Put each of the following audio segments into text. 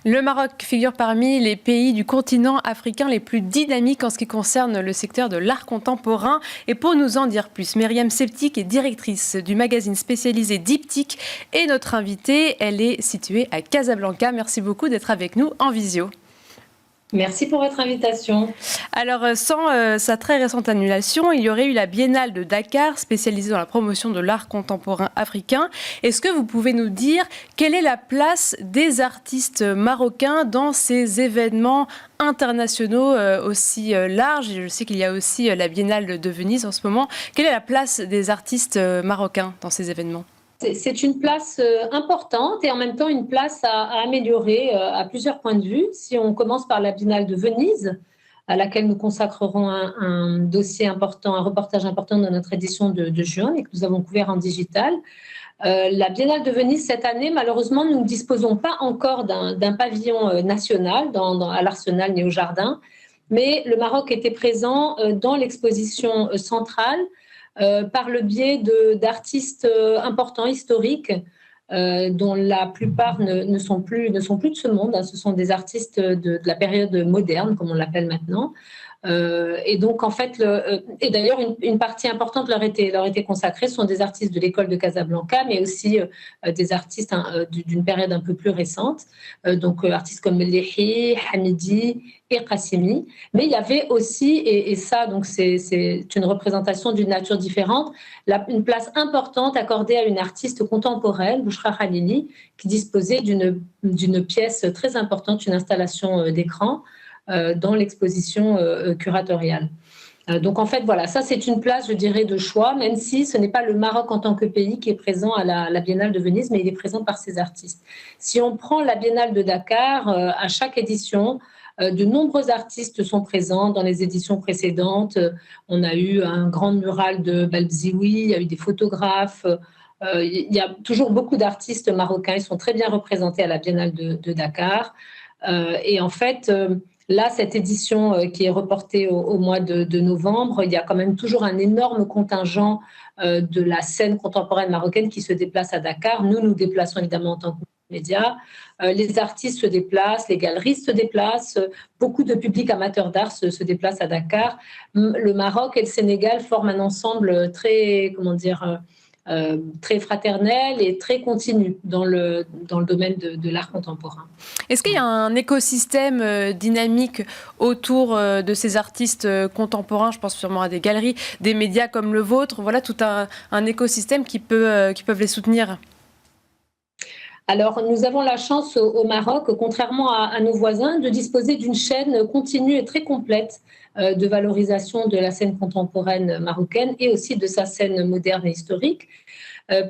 Le Maroc figure parmi les pays du continent africain les plus dynamiques en ce qui concerne le secteur de l'art contemporain. Et pour nous en dire plus, Myriam Septik est directrice du magazine spécialisé Diptyque et notre invitée, elle est située à Casablanca. Merci beaucoup d'être avec nous en visio. Merci pour votre invitation. Alors, sans sa très récente annulation, il y aurait eu la Biennale de Dakar, spécialisée dans la promotion de l'art contemporain africain. Est-ce que vous pouvez nous dire quelle est la place des artistes marocains dans ces événements internationaux aussi larges? Je sais qu'il y a aussi la Biennale de Venise en ce moment. Quelle est la place des artistes marocains dans ces événements? C'est une place importante et en même temps une place à améliorer à plusieurs points de vue. Si on commence par la Biennale de Venise, à laquelle nous consacrerons un dossier important, un reportage important dans notre édition de juin et que nous avons couvert en digital. La Biennale de Venise cette année, malheureusement, nous ne disposons pas encore d'un pavillon national à l'Arsenal ni au Jardin, mais le Maroc était présent dans l'exposition centrale par le biais d'artistes importants, historiques, dont la plupart ne sont plus de ce monde. Hein. Ce sont des artistes de la période moderne, comme on l'appelle maintenant. Et donc, en fait, et d'ailleurs, une partie importante leur était consacrée. Ce sont des artistes de l'école de Casablanca, mais aussi des artistes d'une période un peu plus récente. Donc, artistes comme Lehi, Hamidi et Qassimi. Mais il y avait aussi, et ça, donc c'est une représentation d'une nature différente, une place importante accordée à une artiste contemporaine, Bouchra Khalili, qui disposait d'une pièce très importante, une installation d'écran, dans l'exposition curatoriale. Donc en fait, voilà, ça c'est une place, je dirais, de choix, même si ce n'est pas le Maroc en tant que pays qui est présent à la Biennale de Venise, mais il est présent par ses artistes. Si on prend la Biennale de Dakar, à chaque édition, de nombreux artistes sont présents. Dans les éditions précédentes, on a eu un grand mural de Balbzioui, il y a eu des photographes, il y a toujours beaucoup d'artistes marocains, ils sont très bien représentés à la Biennale de Dakar. Et en fait, là, cette édition qui est reportée au mois de novembre, il y a quand même toujours un énorme contingent de la scène contemporaine marocaine qui se déplace à Dakar. Nous nous déplaçons évidemment en tant que médias. Les artistes se déplacent, les galeristes se déplacent, beaucoup de publics amateurs d'art se déplacent à Dakar. Le Maroc et le Sénégal forment un ensemble très, très fraternel et très continu dans le domaine de l'art contemporain. Est-ce qu'il y a un écosystème dynamique autour de ces artistes contemporains? Je pense sûrement à des galeries, des médias comme le vôtre, voilà tout un écosystème qui peuvent les soutenir. Alors, nous avons la chance au Maroc, contrairement à nos voisins, de disposer d'une chaîne continue et très complète de valorisation de la scène contemporaine marocaine et aussi de sa scène moderne et historique,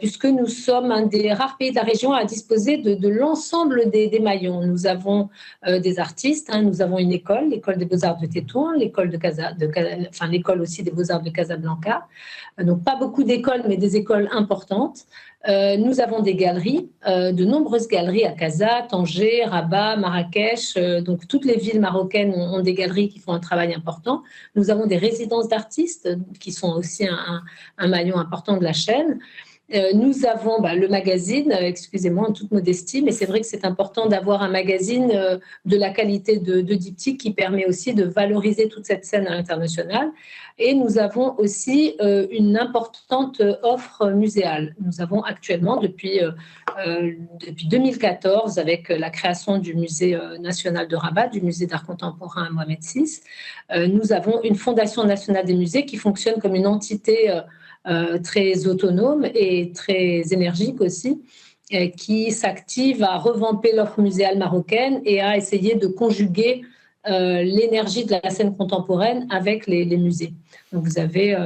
puisque nous sommes un des rares pays de la région à disposer de l'ensemble des maillons. Nous avons des artistes, hein, nous avons une école, l'école des Beaux-Arts de Tétouan, l'école aussi des Beaux-Arts de Casablanca. Donc, pas beaucoup d'écoles, mais des écoles importantes. Nous avons des galeries, de nombreuses galeries à Casa, Tanger, Rabat, Marrakech. Donc, toutes les villes marocaines ont des galeries qui font un travail important. Nous avons des résidences d'artistes qui sont aussi un maillon important de la chaîne. Nous avons le magazine, excusez-moi en toute modestie, mais c'est vrai que c'est important d'avoir un magazine de la qualité de Diptyque qui permet aussi de valoriser toute cette scène à l'international. Et nous avons aussi une importante offre muséale. Nous avons actuellement, depuis 2014, avec la création du musée national de Rabat, du musée d'art contemporain Mohamed VI, nous avons une fondation nationale des musées qui fonctionne comme une entité très autonome et très énergique aussi, qui s'active à revamper l'offre muséale marocaine et à essayer de conjuguer l'énergie de la scène contemporaine avec les musées. Donc vous avez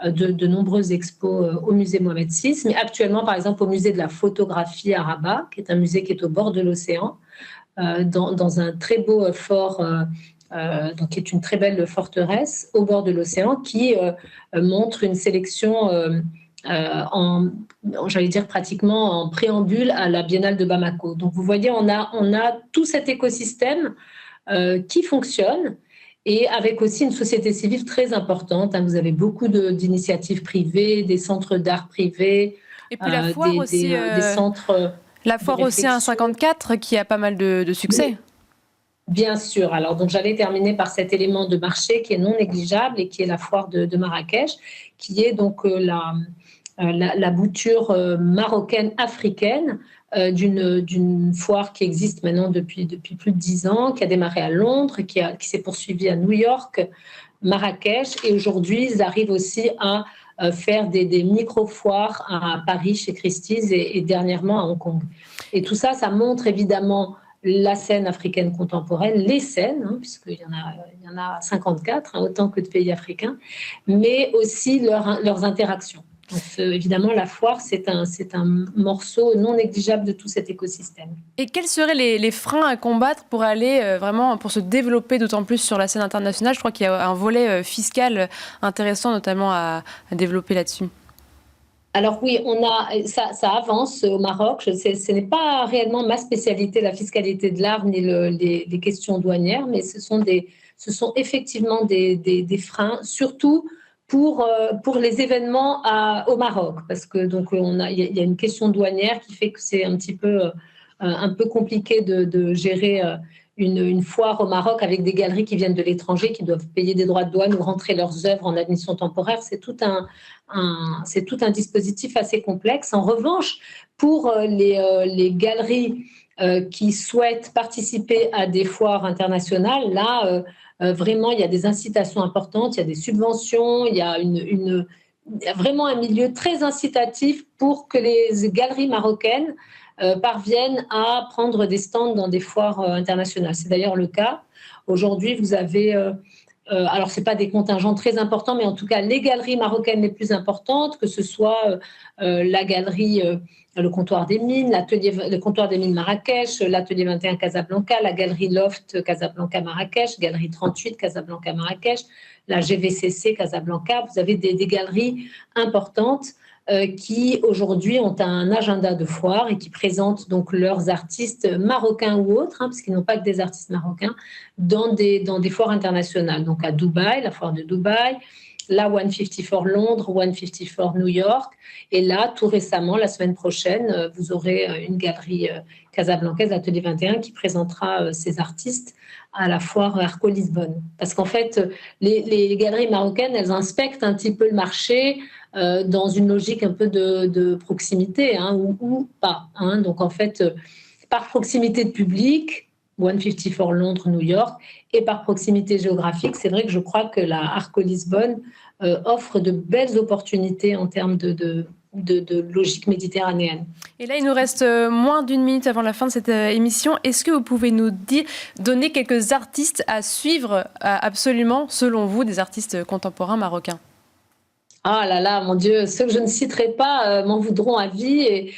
de nombreuses expos au musée Mohamed VI, mais actuellement par exemple au musée de la photographie à Rabat, qui est un musée qui est au bord de l'océan, dans un très beau fort donc qui est une très belle forteresse au bord de l'océan qui montre une sélection j'allais dire pratiquement en préambule à la Biennale de Bamako. Donc vous voyez, on a tout cet écosystème qui fonctionne et avec aussi une société civile très importante. Hein. Vous avez beaucoup d'initiatives privées, des centres d'art privés, et puis la foire aussi, des centres... La foire Océan 54 qui a pas mal de succès. Bien sûr. Alors, donc, j'allais terminer par cet élément de marché qui est non négligeable et qui est la foire de Marrakech, qui est donc la bouture marocaine africaine d'une foire qui existe maintenant depuis plus de 10 ans, qui a démarré à Londres, qui s'est poursuivie à New York, Marrakech, et aujourd'hui, ils arrivent aussi à faire des micro-foires à Paris, chez Christie's, et dernièrement à Hong Kong. Et tout ça, ça montre évidemment la scène africaine contemporaine, les scènes, puisqu'il y en a 54, autant que de pays africains, mais aussi leurs interactions. Donc, évidemment, la foire, c'est un morceau non négligeable de tout cet écosystème. Et quels seraient les freins à combattre pour aller vraiment, pour se développer d'autant plus sur la scène internationale? Je crois qu'il y a un volet fiscal intéressant notamment à développer là-dessus. Alors oui, ça avance au Maroc. Ce n'est pas réellement ma spécialité, la fiscalité de l'art ni les questions douanières, mais ce sont effectivement des freins, surtout pour les événements au Maroc, parce que donc il y a une question douanière qui fait que c'est un peu compliqué de gérer une foire au Maroc avec des galeries qui viennent de l'étranger, qui doivent payer des droits de douane ou rentrer leurs œuvres en admission temporaire. C'est tout un dispositif assez complexe. En revanche, pour les galeries qui souhaitent participer à des foires internationales, là, vraiment, il y a des incitations importantes, il y a des subventions, il y a vraiment un milieu très incitatif pour que les galeries marocaines parviennent à prendre des stands dans des foires internationales. C'est d'ailleurs le cas. Aujourd'hui, vous avez... alors, ce n'est pas des contingents très importants, mais en tout cas, les galeries marocaines les plus importantes, que ce soit la galerie, le comptoir des mines, le comptoir des mines Marrakech, l'atelier 21 Casablanca, la galerie Loft Casablanca Marrakech, galerie 38 Casablanca Marrakech, la GVCC Casablanca. Vous avez des galeries importantes qui aujourd'hui ont un agenda de foire et qui présentent donc leurs artistes marocains ou autres, parce qu'ils n'ont pas que des artistes marocains, dans des foires internationales. Donc à Dubaï, la foire de Dubaï, la 154 Londres, 154 New York, et là, tout récemment, la semaine prochaine, vous aurez une galerie casablancaise, l'Atelier 21, qui présentera ses artistes à la foire Arco Lisbonne. Parce qu'en fait, les galeries marocaines, elles inspectent un petit peu le marché dans une logique un peu de proximité, ou pas. Donc en fait, par proximité de public, 154 Londres, New York, et par proximité géographique, c'est vrai que je crois que la Arco Lisbonne offre de belles opportunités en termes de logique méditerranéenne. Et là, il nous reste moins d'une minute avant la fin de cette émission. Est-ce que vous pouvez nous donner quelques artistes à suivre absolument, selon vous, des artistes contemporains marocains? Ah là là, mon Dieu, ceux que je ne citerai pas m'en voudront à vie. Et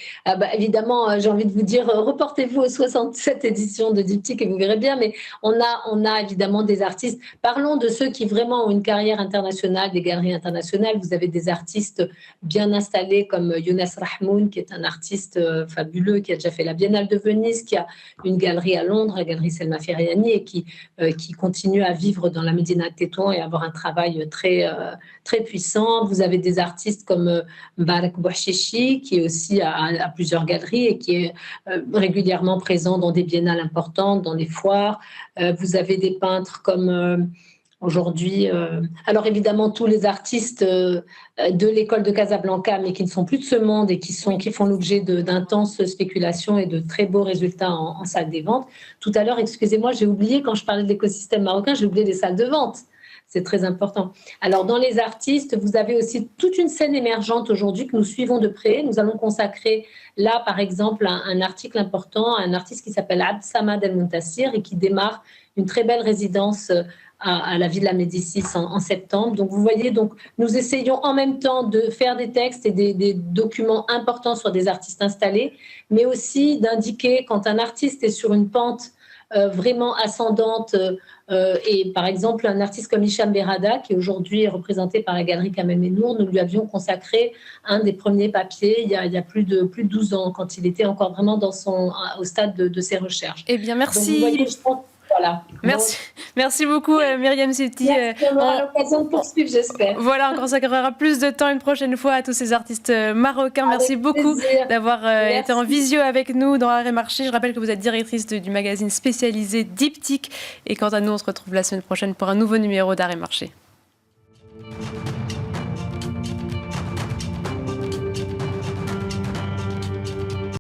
évidemment, j'ai envie de vous dire, reportez-vous aux 67 éditions de Diptyque et vous verrez bien. Mais on a évidemment des artistes. Parlons de ceux qui vraiment ont une carrière internationale, des galeries internationales. Vous avez des artistes bien installés comme Younes Rahmoun, qui est un artiste fabuleux, qui a déjà fait la Biennale de Venise, qui a une galerie à Londres, la galerie Selma Feriani, et qui continue à vivre dans la Médina de Tétouan et avoir un travail très, très puissant. Vous avez des artistes comme Mbarak Bouachichi, qui est aussi à plusieurs galeries et qui est régulièrement présent dans des biennales importantes, dans des foires. Vous avez des peintres comme aujourd'hui... alors évidemment, tous les artistes de l'école de Casablanca, mais qui ne sont plus de ce monde et qui font l'objet d'intenses spéculations et de très beaux résultats en salle des ventes. Tout à l'heure, excusez-moi, j'ai oublié, quand je parlais de l'écosystème marocain, j'ai oublié les salles de vente. C'est très important. Alors, dans les artistes, vous avez aussi toute une scène émergente aujourd'hui que nous suivons de près. Nous allons consacrer là, par exemple, un article important à un artiste qui s'appelle Abd Samad El Muntassir et qui démarre une très belle résidence à la Villa Médicis en septembre. Donc, vous voyez, nous essayons en même temps de faire des textes et des documents importants sur des artistes installés, mais aussi d'indiquer quand un artiste est sur une pente vraiment ascendante, et par exemple un artiste comme Hicham Berrada, qui aujourd'hui est représenté par la galerie Kamel Menour, nous lui avions consacré un des premiers papiers il y a plus de 12 ans, quand il était encore vraiment au stade de ses recherches. Eh bien, merci. Donc, vous voyez, je pense Voilà. Merci beaucoup Myriam Septi. On aura l'occasion de poursuivre, j'espère. Voilà, on consacrera plus de temps une prochaine fois à tous ces artistes marocains. Merci beaucoup d'avoir été en visio avec nous dans Art et Marché. Je rappelle que vous êtes directrice du magazine spécialisé Diptyque. Et quant à nous, on se retrouve la semaine prochaine pour un nouveau numéro d'Art et Marché.